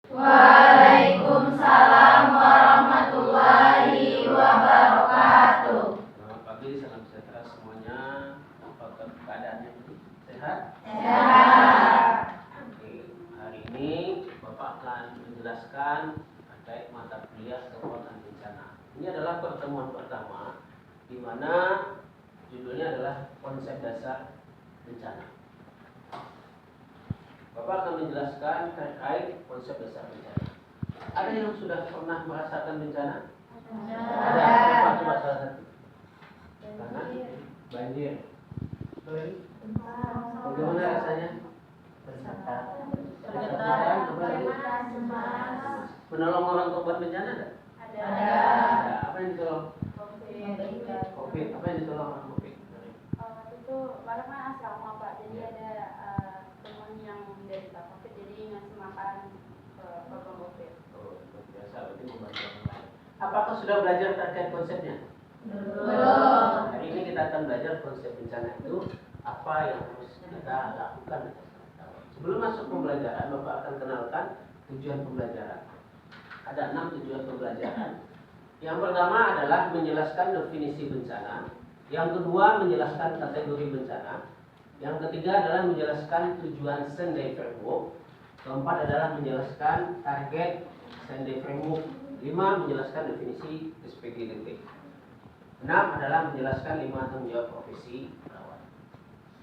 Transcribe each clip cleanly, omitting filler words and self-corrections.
Waalaikumsalam warahmatullahi wabarakatuh. Selamat pagi, salam sejahtera semuanya. Apakah keadaannya sehat? Sehat. Oke, hari ini Bapak akan menjelaskan terkait mata kuliah kekuatan bencana. Ini adalah pertemuan pertama di mana judulnya adalah konsep dasar bencana. Bapak akan menjelaskan terkait konsep dasar bencana. Ada yang sudah pernah merasakan bencana? Ada. Coba salah satu. Karena banjir. Bagaimana rasanya? Bergetar. Menolong orang korban bencana ada? Ada. Apa yang ditolong? Covid. Apa yang ditolong orang Covid? Itu malah kan asrama Pak, jadi ada teman yang menderita Covid, jadi ngasih makan ke korban Covid. Oh, biasa berarti membantu orang lain. Apakah sudah belajar terkait konsepnya? Belum. Hari ini kita akan belajar konsep bencana itu apa yang harus kita lakukan. Sebelum masuk pembelajaran, Bapak akan kenalkan tujuan pembelajaran. Ada 6 tujuan pembelajaran. Yang pertama adalah menjelaskan definisi bencana. Yang kedua menjelaskan kategori bencana. Yang ketiga adalah menjelaskan tujuan Sendai Framework. Keempat adalah menjelaskan target Sendai Framework. 5 menjelaskan definisi SPGDP. 6 adalah menjelaskan 5 tanggung jawab profesi perawat.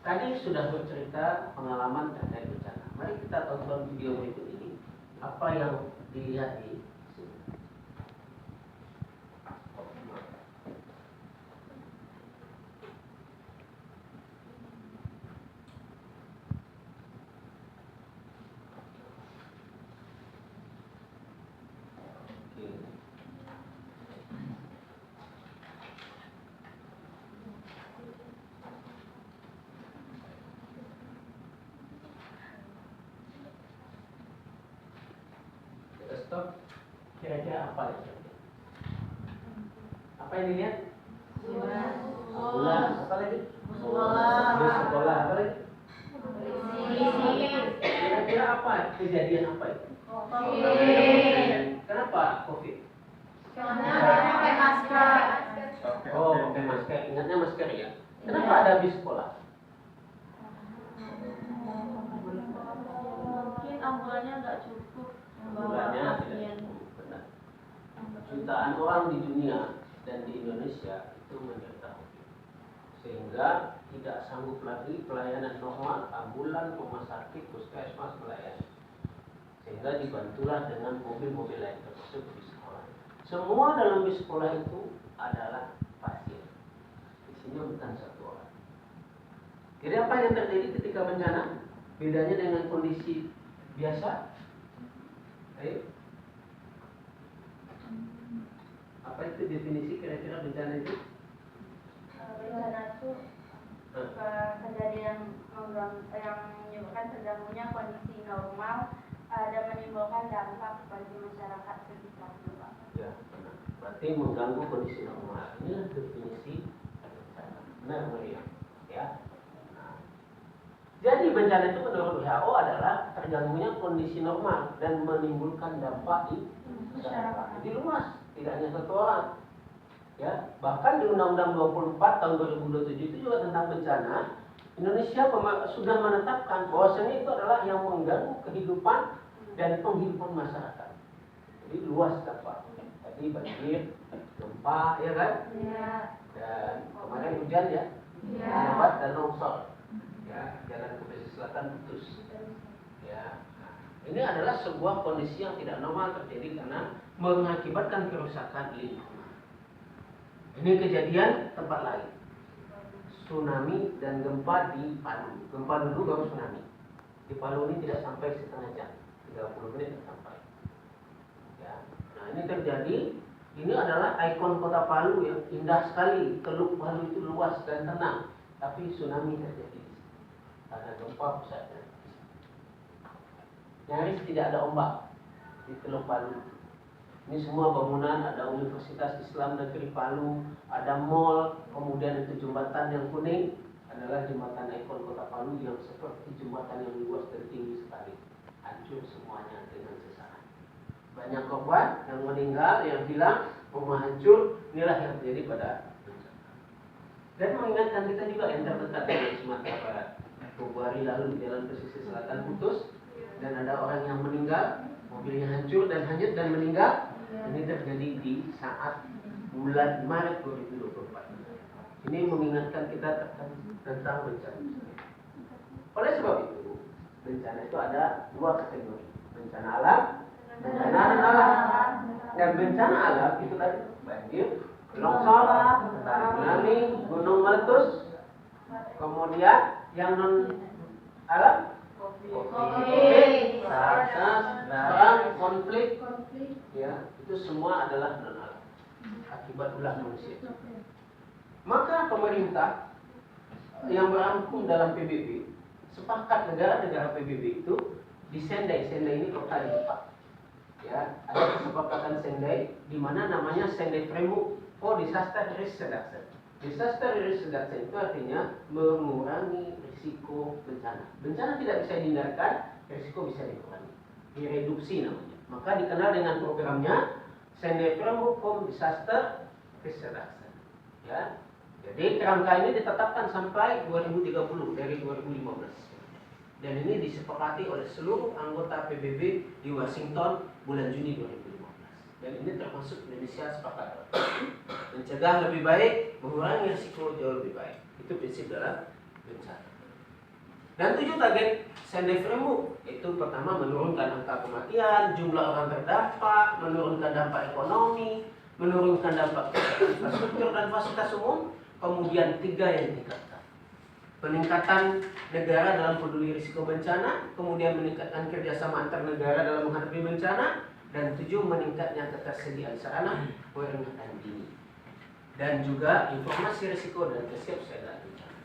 Tadi sudah bercerita pengalaman terkait bencana. Mari kita tonton video berikut ini. Apa yang dilihat di sini? Stop. Kira-kira apa ya? Apa yang dilihat? Sekolah. Apa lagi? Sekolah. Apa lagi? Kira-kira apa? Kejadian apa itu? Kenapa COVID? Pakai masker. Oh, pakai masker. Ingatnya masker ya. Kenapa ada di sekolah? Mungkin ambulannya nggak cukup. Ambulannya tidak cukup, benar. Jutaan orang di dunia dan di Indonesia itu menderita COVID, sehingga tidak sanggup lagi pelayanan normal ambulan, rumah sakit, puskesmas melayani, sehingga dibantulah dengan mobil-mobil lain termasuk di sekolah. Semua dalam di sekolah itu adalah pasien, isinya bukan satu orang. Jadi apa yang terjadi ketika bencana? Bedanya dengan kondisi biasa? Ayo. Apa itu definisi kira-kira bencana itu? Bencana itu kejadian yang menyebabkan terganggunya kondisi normal dan menimbulkan dampak bagi masyarakat sekitar. Ya, benar. Berarti mengganggu kondisi normal. Inilah definisi bencana. Benar, Maria? Ya. Nah. Jadi bencana itu menurut WHO adalah terganggunya kondisi normal dan menimbulkan dampak di masyarakat. Jadi luas, tidak hanya satu orang. Ya, bahkan di Undang-Undang 24 tahun 2027 itu juga tentang bencana. Indonesia sudah menetapkan bahwasanya itu adalah yang mengganggu kehidupan dan penghidupan masyarakat. Jadi luas dampak. Tadi banjir, gempa, ya kan? Iya. Dan kemarin hujan ya, lebat dan longsor. Ya, jalan ke pesisir selatan putus. Ya, nah, ini adalah sebuah kondisi yang tidak normal terjadi karena mengakibatkan kerusakan lingkungan. Ini kejadian tempat lain. Tsunami dan gempa di Palu. Gempa dulu baru tsunami. Di Palu ini tidak sampai setengah jam, 30 menit sampai. Ya, nah ini terjadi. Ini adalah ikon kota Palu yang indah sekali. Teluk Palu itu luas dan tenang. Tapi tsunami terjadi karena gempa pusatnya. Nyaris tidak ada ombak di Teluk Palu. Ini semua bangunan, ada Universitas Islam Negeri Palu, ada mall, kemudian itu jembatan yang kuning adalah jembatan ikon kota Palu yang seperti jembatan yang luas dan tinggi sekali. Hancur semuanya dengan sesaat. banyak korban yang meninggal, yang hilang, rumah hancur. Inilah yang terjadi pada bencana. Dan mengingatkan kita juga yang terdekat dari Sumatera Barat. Beberapa hari lalu di jalan pesisir selatan putus dan ada orang yang meninggal, mobilnya hancur dan hanyut dan meninggal. Ini terjadi di saat bulan Maret 2024. Ini mengingatkan kita tentang bencana. Oleh sebab itu, bencana itu ada dua kategori: bencana alam, bencana non-alam. Dan bencana alam itu tadi banjir, longsor, tsunami, gunung meletus. Kemudian yang non alam, COVID, SARS, perang, konflik, ya itu semua adalah non alam akibat ulah manusia. Maka pemerintah yang berangkum dalam PBB sepakat negara-negara PBB itu di Sendai ini kota di Jepang. Ya, ada kesepakatan Sendai di mana namanya Sendai Framework for Disaster Risk Reduction. Disaster Risk Reduction itu artinya mengurangi risiko bencana. Bencana tidak bisa dihindarkan, risiko bisa dikurangi. Direduksi namanya. Maka dikenal dengan programnya Sendai Framework for Disaster Risk Reduction. Ya. Jadi kerangka ini ditetapkan sampai 2030 dari 2015. Dan ini disepakati oleh seluruh anggota PBB di Washington bulan Juni 2015. Dan ini termasuk Indonesia sepakat. Mencegah lebih baik, mengurangi risiko jauh lebih baik. Itu prinsip dalam bencana. Dan 7 target Sendai Framework itu pertama menurunkan angka kematian, jumlah orang terdampak, menurunkan dampak ekonomi, menurunkan dampak infrastruktur dan fasilitas umum. Kemudian 3 yang ditingkatkan: peningkatan negara dalam peduli risiko bencana, kemudian meningkatkan kerjasama antar negara dalam menghadapi bencana, dan 7 meningkatnya ketersediaan sarana peringatan dini, dan juga informasi risiko dan kesiapsiagaan bencana.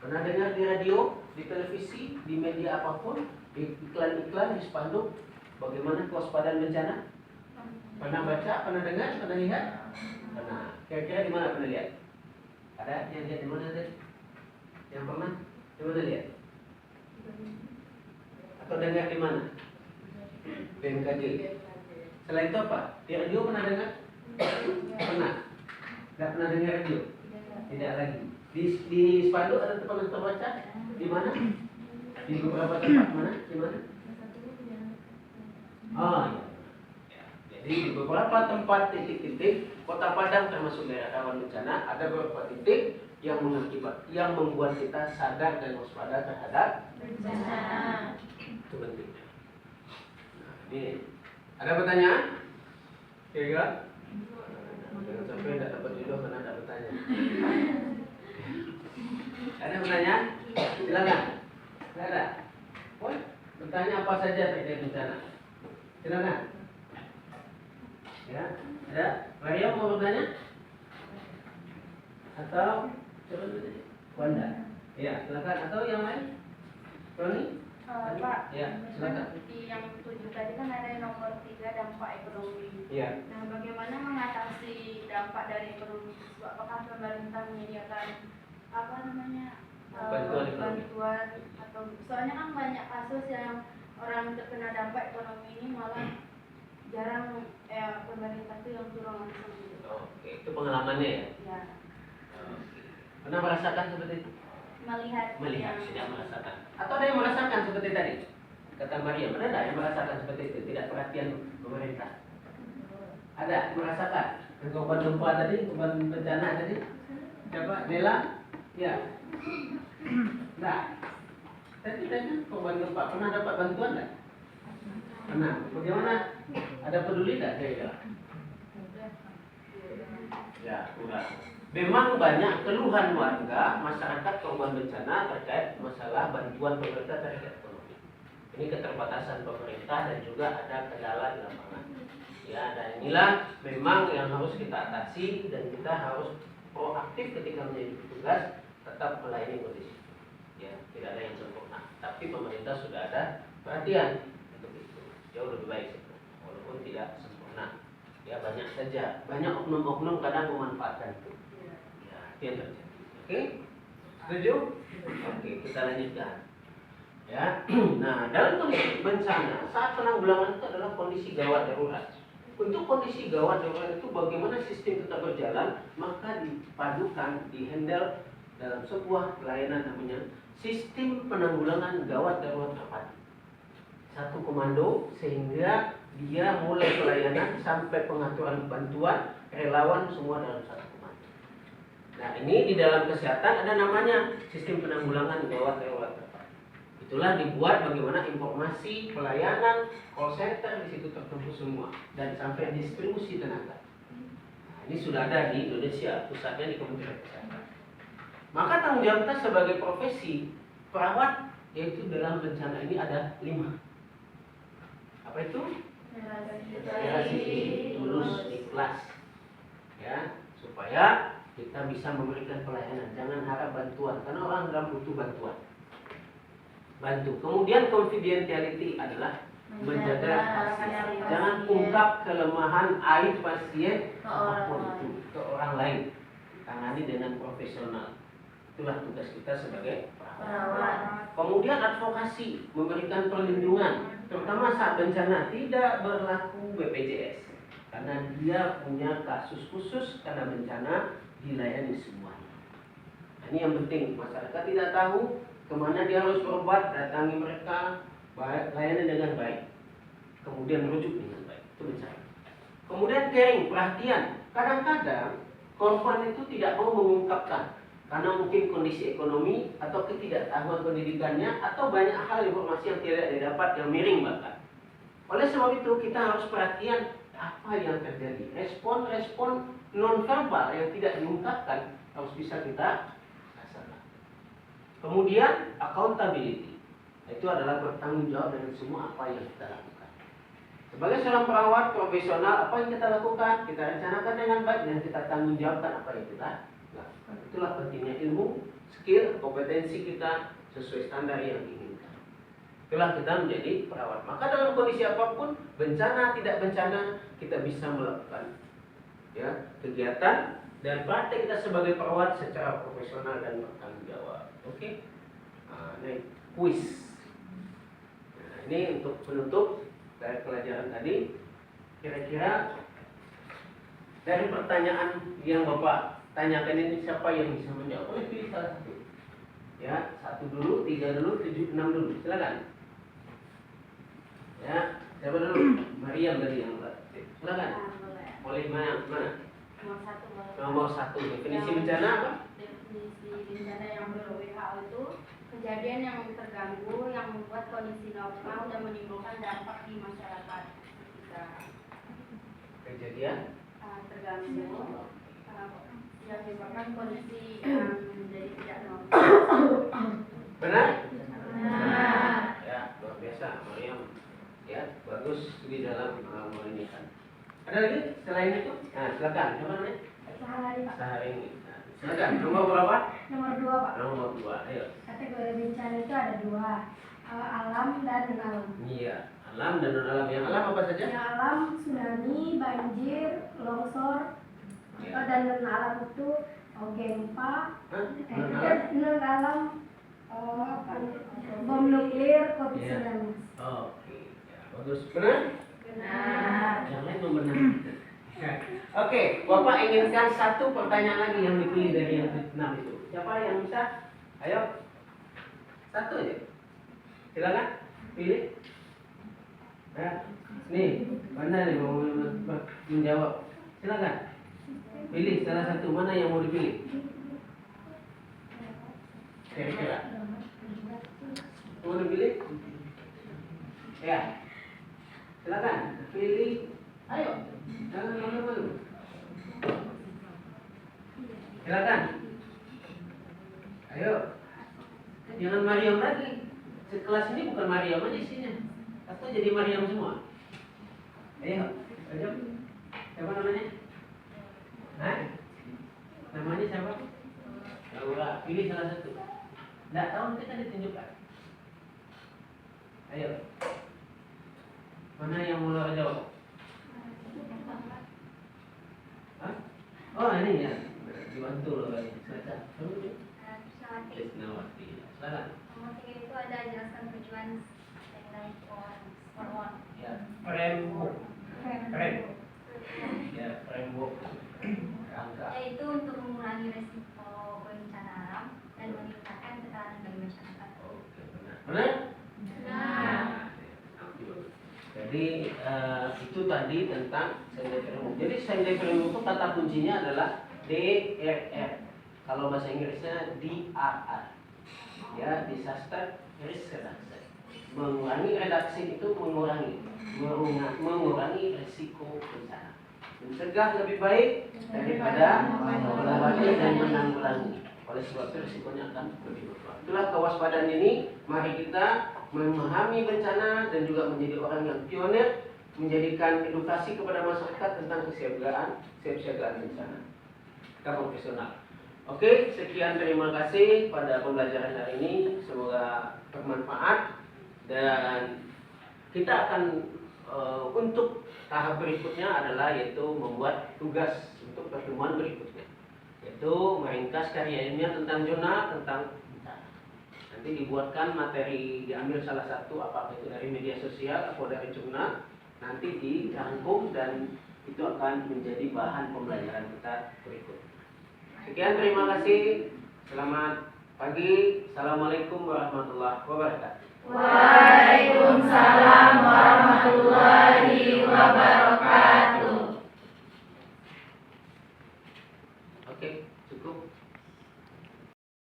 Pernah dengar di radio, di televisi, di media apapun, di iklan-iklan, di spanduk bagaimana kewaspadaan bencana? Pernah baca, pernah dengar, pernah lihat? Pernah. Kira-kira di mana pernah lihat? Ada yang lihat di mana tadi? Yang pernah? Di mana lihat? Atau dengar di mana? BMKG. Selain itu apa? Di radio pernah dengar? Pernah. Tidak pernah dengar radio? Tidak lagi. Di spanduk ada tempat untuk baca? Di mana? Di beberapa tempat mana? Di mana? Oh iya. Jadi di beberapa tempat titik-titik Kota Padang termasuk daerah rawan bencana, ada beberapa titik yang membuat kita sadar dan waspada terhadap bencana. Itu pentingnya. Nah, ini ada pertanyaan? Kira-kira? Jangan sampai tidak dapat jodoh karena tidak bertanya. Ada pertanyaan? Silakan. Tidak ada? Bertanya apa saja terkait bencana? Silakan. Ya, ada? Mario mau bertanya? Atau coba dulu Wanda? Ya, silakan. Atau yang lain? Roni? Pak, Ya, silakan. di yang 7 tadi kan ada nomor 3 dampak ekonomi. Iya. Nah, bagaimana mengatasi dampak dari ekonomi tersebut? Apakah pemerintah menyediakan Bantuan ekonomi. bantuan atau soalnya kan banyak kasus yang orang terkena dampak ekonomi ini malah jarang pemerintah itu yang turun langsung gitu. Oke, itu pengalamannya ya? Ya, Pernah merasakan seperti itu? melihat Tidak merasakan. Atau ada yang merasakan seperti tadi? Kata Maria, ada yang merasakan seperti itu? Tidak perhatian pemerintah? Ada merasakan? Korban gempa tadi, korban bencana tadi? Siapa? Nela? Ya. Nah, tadi tanya korban gempa pernah dapat bantuan tidak? Pernah. Bagaimana? Ada peduli tidak kira-kira? Ya, kurang. Memang banyak keluhan warga masyarakat korban bencana terkait masalah bantuan pemerintah terhadap ekonomi. Ini keterbatasan pemerintah dan juga ada kendala di lapangan. Ya, dan inilah memang yang harus kita atasi dan kita harus proaktif ketika menjadi petugas tetap melayani kondisi. Ya, tidak ada yang sempurna. Tapi pemerintah sudah ada perhatian untuk itu. Jauh lebih baik walaupun tidak sempurna. Ya, banyak saja. Banyak oknum-oknum kadang memanfaatkan itu. Yang terjadi. Oke? Setuju? Oke, kita lanjutkan. Ya. Nah, dalam kondisi bencana, saat penanggulangan itu adalah kondisi gawat darurat. Untuk kondisi gawat darurat itu bagaimana sistem tetap berjalan, maka dipadukan, dihandle dalam sebuah pelayanan namanya sistem penanggulangan gawat darurat terpadu. Satu komando sehingga dia mulai pelayanan sampai pengaturan bantuan, relawan semua dalam satu komando. Nah ini di dalam kesehatan ada namanya sistem penanggulangan gawat darurat terpadu. Itulah dibuat bagaimana informasi pelayanan call center di situ terkumpul semua dan sampai distribusi tenaga. Nah, ini sudah ada di Indonesia, pusatnya di Kementerian Kesehatan. Maka tanggung jawab kita sebagai profesi perawat yaitu dalam bencana ini ada 5. Apa itu? Relasi, tulus, ikhlas, ya, supaya kita bisa memberikan pelayanan. Jangan harap bantuan, karena orang dalam butuh bantuan. Bantu. Kemudian confidentiality adalah menjaga rahasia. Jangan ungkap kelemahan aib pasien apapun itu ke orang lain. Tangani dengan profesional. Itulah tugas kita sebagai perawat. Kemudian advokasi, memberikan perlindungan, terutama saat bencana. Tidak berlaku BPJS karena dia punya kasus khusus karena bencana dilayani semuanya. Nah, ini yang penting, masyarakat tidak tahu kemana dia harus berobat, datangi mereka, layani dengan baik, kemudian merujuk dengan baik. Itu bencana. Kemudian caring, perhatian. Kadang-kadang korban itu tidak mau mengungkapkan karena mungkin kondisi ekonomi atau ketidaktahuan pendidikannya atau banyak hal informasi yang tidak didapat yang miring bahkan. Oleh sebab itu kita harus perhatian apa yang terjadi. Respon-respon non-verbal yang tidak diungkapkan harus bisa kita rasakan. Kemudian accountability, itu adalah bertanggung jawab dengan semua apa yang kita lakukan. Sebagai seorang perawat profesional, apa yang kita lakukan, kita rencanakan dengan baik dan kita tanggung jawabkan apa yang kita lakukan. Itulah pentingnya ilmu, skill, kompetensi kita sesuai standar yang diinginkan. Itulah kita menjadi perawat. Maka dalam kondisi apapun, bencana tidak bencana, kita bisa melakukan ya kegiatan dan praktek kita sebagai perawat secara profesional dan bertanggung jawab. Oke? Nah, ini kuis. Nah, ini untuk penutup dari pelajaran tadi. Kira-kira dari pertanyaan yang Bapak tanyakan ini siapa yang bisa menjawab? Boleh pilih salah satu. Ya, 1 dulu, 3 dulu, 7, 6 dulu. Silakan. Ya, siapa dulu? Mariam dari yang silakan. Boleh mana? Nomor 1. Definisi bencana apa? Definisi bencana yang menurut WHO itu kejadian yang terganggu yang membuat kondisi normal dan menimbulkan dampak di masyarakat. Kejadian terganggu yang menyebabkan kondisi yang menjadi tidak normal. benar? Benar. Ya, luar biasa Mariam. Ya, bagus di dalam menginginkan. Ada lagi selain itu? Nah, silakan. Siapa namanya? Sehari. Nah, silakan. Nomor berapa? Nomor 2, Pak. Nomor 2. Ayo. Kategori bencana itu ada 2, alam dan non-alam. Iya, alam dan non alam. Yang alam apa saja? Yang alam tsunami, banjir, longsor, Ya. dan non-alam itu gempa, Hah? Non alam? non-alam bom nuklir, COVID-19. Oke. Ya, bagus. Benar? Benar. Yang lain membenar. Oke, Bapak inginkan satu pertanyaan lagi yang dipilih dari yang 6 itu. Siapa yang bisa? Ayo. Satu aja. Silakan. Pilih. Nah, nih, mana nih mau menjawab? Silakan. Pilih salah satu, mana yang mau dipilih? Kira-kira. Mau dipilih? Ya. Silakan. Pilih. Ayo. Jangan malu-malu. Silakan. Ayo. Jangan Mariam lagi. Sekelas ini bukan Mariam aja isinya. Atau jadi Mariam semua. Ayo. Ayo. Siapa namanya? Hah? Namanya siapa? Laura. Pilih salah satu. Nggak tahu kita ditunjukkan. Ayo. Mana yang mau Laura jawab? Hah? Oh ini ya. Dibantu Laura ini. Silakan. Krisnawati. Silakan. Nomor 3 itu ada jelaskan tujuan tagline for one. Ya. Framework. Jadi itu tadi tentang scientific review. Jadi scientific review itu kata kuncinya adalah DRR. Kalau bahasa Inggrisnya DRR. Ya, disaster risk reduction. Mengurangi redaksi itu mengurangi risiko bencana. Mencegah lebih baik daripada mengobati dan menanggulangi. Oleh sebab itu risikonya akan lebih berkurang. Itulah kewaspadaan ini. Mari kita memahami bencana dan juga menjadi orang yang pionir, menjadikan edukasi kepada masyarakat tentang kesiapsiagaan bencana. Kita profesional. Oke, sekian, terima kasih pada pembelajaran hari ini. Semoga bermanfaat dan kita akan untuk tahap berikutnya adalah yaitu membuat tugas untuk pertemuan berikutnya, yaitu meringkas karya ilmiah tentang zona, tentang bencana. Nanti dibuatkan materi, diambil salah satu, apakah itu dari media sosial atau dari jurnal, nanti dirangkum dan itu akan menjadi bahan pembelajaran kita berikutnya. Sekian, terima kasih. Selamat pagi. Assalamualaikum warahmatullahi wabarakatuh. Waalaikumsalam.